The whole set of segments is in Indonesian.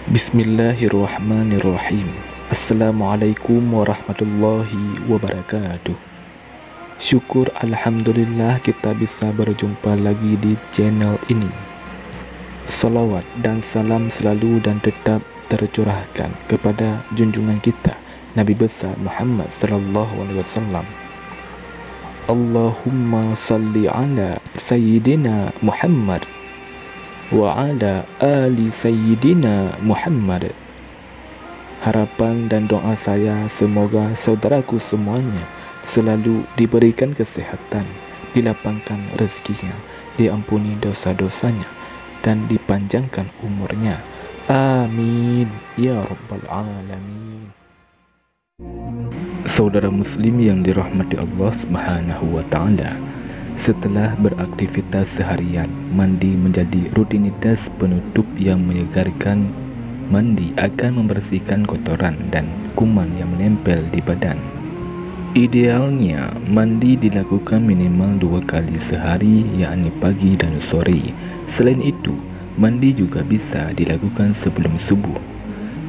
Bismillahirrahmanirrahim. Assalamualaikum warahmatullahi wabarakatuh. Syukur alhamdulillah kita bisa berjumpa lagi di channel ini. Salawat dan salam selalu dan tetap tercurahkan kepada junjungan kita Nabi besar Muhammad sallallahu alaihi wasallam. Allahumma salli ala sayyidina Muhammad wa ala ali sayyidina Muhammad. Harapan dan doa saya semoga saudaraku semuanya selalu diberikan kesehatan, dilapangkan rezekinya, diampuni dosa-dosanya, dan dipanjangkan umurnya. Amin ya rabbal alamin. Saudara muslim yang dirahmati Allah Subhanahu wa taala, setelah beraktivitas seharian, mandi menjadi rutinitas penutup yang menyegarkan. Mandi akan membersihkan kotoran dan kuman yang menempel di badan. Idealnya, mandi dilakukan minimal 2 kali sehari, yakni pagi dan sore. Selain itu, mandi juga bisa dilakukan sebelum subuh.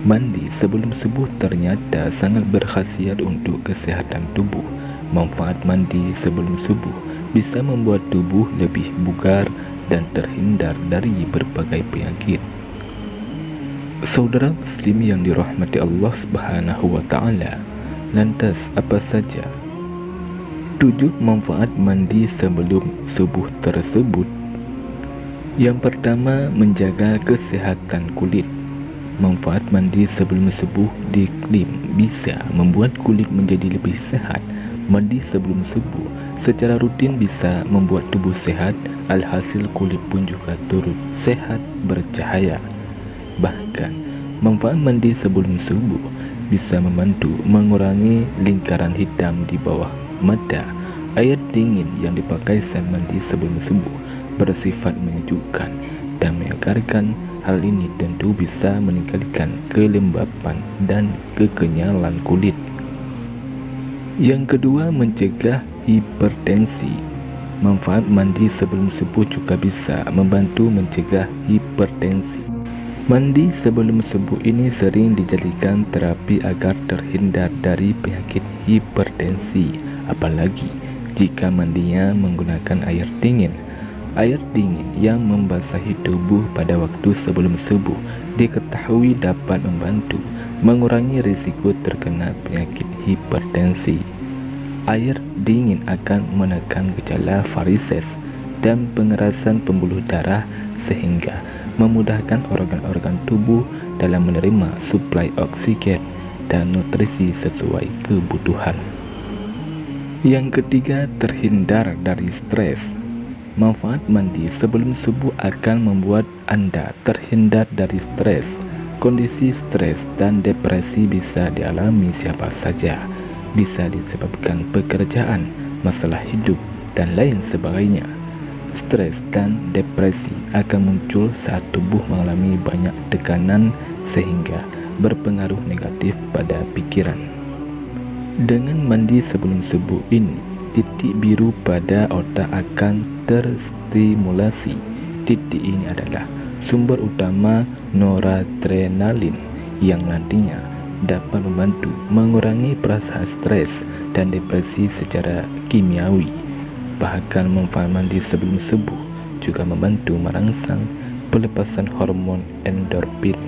Mandi sebelum subuh ternyata sangat berkhasiat untuk kesehatan tubuh. Manfaat mandi sebelum subuh bisa membuat tubuh lebih bugar dan terhindar dari berbagai penyakit. Saudara muslim yang dirahmati Allah Subhanahu wa taala, lantas apa saja 7 manfaat mandi sebelum subuh tersebut? Yang pertama, menjaga kesehatan kulit. Manfaat mandi sebelum subuh diklaim bisa membuat kulit menjadi lebih sehat. Mandi sebelum subuh secara rutin bisa membuat tubuh sehat, alhasil kulit pun juga turut sehat bercahaya. Bahkan, manfaat mandi sebelum subuh bisa membantu mengurangi lingkaran hitam di bawah mata. Air dingin yang dipakai saat mandi sebelum subuh bersifat menyejukkan dan menyegarkan. Hal ini tentu bisa meningkatkan kelembapan dan kekenyalan kulit. Yang kedua, mencegah hipertensi. Manfaat mandi sebelum subuh juga bisa membantu mencegah hipertensi. Mandi sebelum subuh ini sering dijadikan terapi agar terhindar dari penyakit hipertensi, apalagi jika mandinya menggunakan air dingin. Air dingin yang membasahi tubuh pada waktu sebelum subuh diketahui dapat membantu mengurangi risiko terkena penyakit hipertensi. Air dingin akan menekan gejala varises dan pengerasan pembuluh darah sehingga memudahkan organ-organ tubuh dalam menerima suplai oksigen dan nutrisi sesuai kebutuhan. Yang ketiga, terhindar dari stres. Manfaat mandi sebelum subuh akan membuat Anda terhindar dari stres. Kondisi stres dan depresi bisa dialami siapa saja. Bisa disebabkan pekerjaan, masalah hidup, dan lain sebagainya. Stres dan depresi akan muncul saat tubuh mengalami banyak tekanan sehingga berpengaruh negatif pada pikiran. Dengan mandi sebelum subuh ini, titik biru pada otak akan terstimulasi. Titik ini adalah sumber utama noradrenalin yang nantinya dapat membantu mengurangi perasaan stres dan depresi secara kimiawi. Bahkan manfaat mandi sebelum subuh juga membantu merangsang pelepasan hormon endorfin.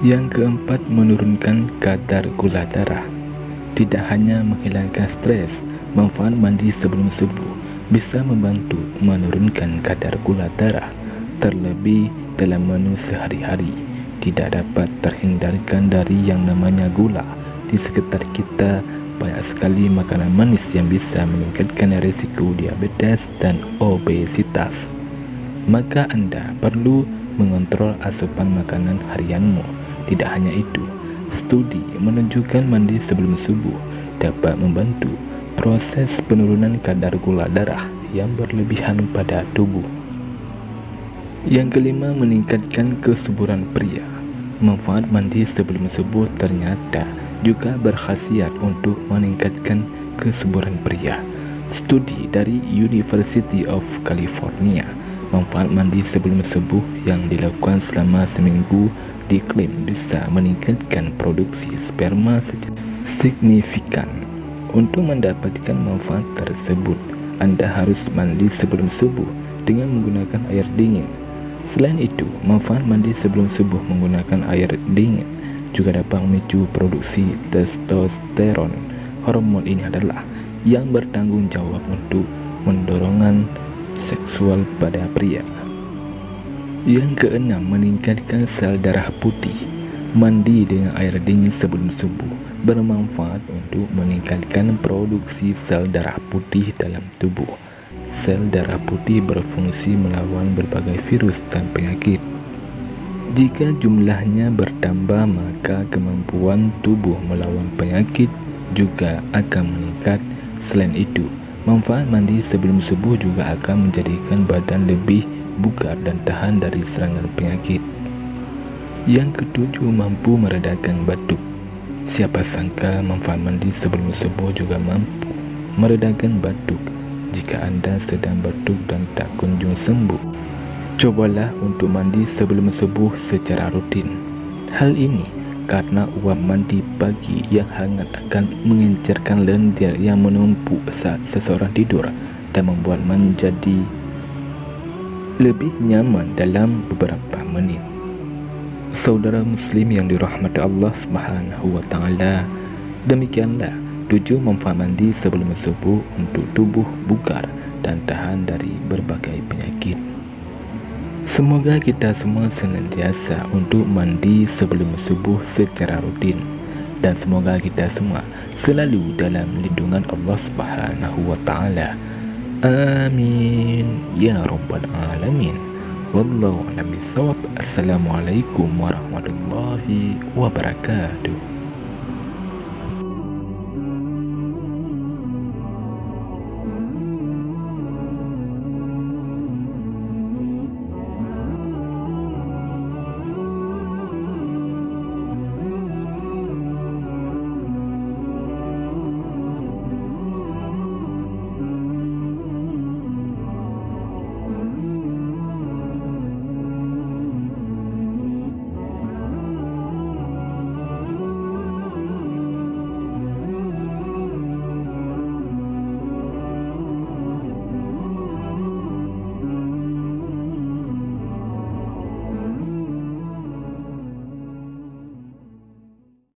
Yang keempat, menurunkan kadar gula darah. Tidak hanya menghilangkan stres, manfaat mandi sebelum subuh bisa membantu menurunkan kadar gula darah. Terlebih dalam menu sehari-hari, tidak dapat terhindarkan dari yang namanya gula. Di sekitar kita banyak sekali makanan manis yang bisa meningkatkan risiko diabetes dan obesitas. Maka Anda perlu mengontrol asupan makanan harianmu. Tidak hanya itu, studi menunjukkan mandi sebelum subuh dapat membantu proses penurunan kadar gula darah yang berlebihan pada tubuh. Yang kelima, meningkatkan kesuburan pria. Manfaat mandi sebelum subuh ternyata juga berkhasiat untuk meningkatkan kesuburan pria. Studi dari University of California Manfaat mandi sebelum subuh yang dilakukan selama seminggu diklaim bisa meningkatkan produksi sperma secara signifikan. Untuk mendapatkan manfaat tersebut, Anda harus mandi sebelum subuh dengan menggunakan air dingin. Selain itu, manfaat mandi sebelum subuh menggunakan air dingin juga dapat memicu produksi testosteron. Hormon ini adalah yang bertanggung jawab untuk mendorongan seksual pada pria. Yang keenam, meningkatkan sel darah putih. Mandi dengan air dingin sebelum subuh bermanfaat untuk meningkatkan produksi sel darah putih dalam tubuh. Sel darah putih berfungsi melawan berbagai virus dan penyakit. Jika jumlahnya bertambah, maka kemampuan tubuh melawan penyakit juga akan meningkat. Selain itu, manfaat mandi sebelum subuh juga akan menjadikan badan lebih bugar dan tahan dari serangan penyakit. Yang ketujuh, mampu meredakan batuk. Siapa sangka manfaat mandi sebelum subuh juga mampu meredakan batuk. Jika Anda sedang batuk dan tak kunjung sembuh, cobalah untuk mandi sebelum subuh secara rutin. Hal ini karena uap mandi pagi yang hangat akan mengencerkan lendir yang menumpuk saat seseorang tidur dan membuat menjadi lebih nyaman dalam beberapa menit. Saudara muslim yang dirahmati Allah Subhanahu wa taala, demikianlah 7 manfaat mandi sebelum subuh untuk tubuh bugar dan tahan dari berbagai penyakit. Semoga kita semua senantiasa untuk mandi sebelum subuh secara rutin, dan semoga kita semua selalu dalam lindungan Allah Subhanahu wa taala. Amin ya rabbal alamin. Wallahu a'lam bishawab. Assalamualaikum warahmatullahi wabarakatuh.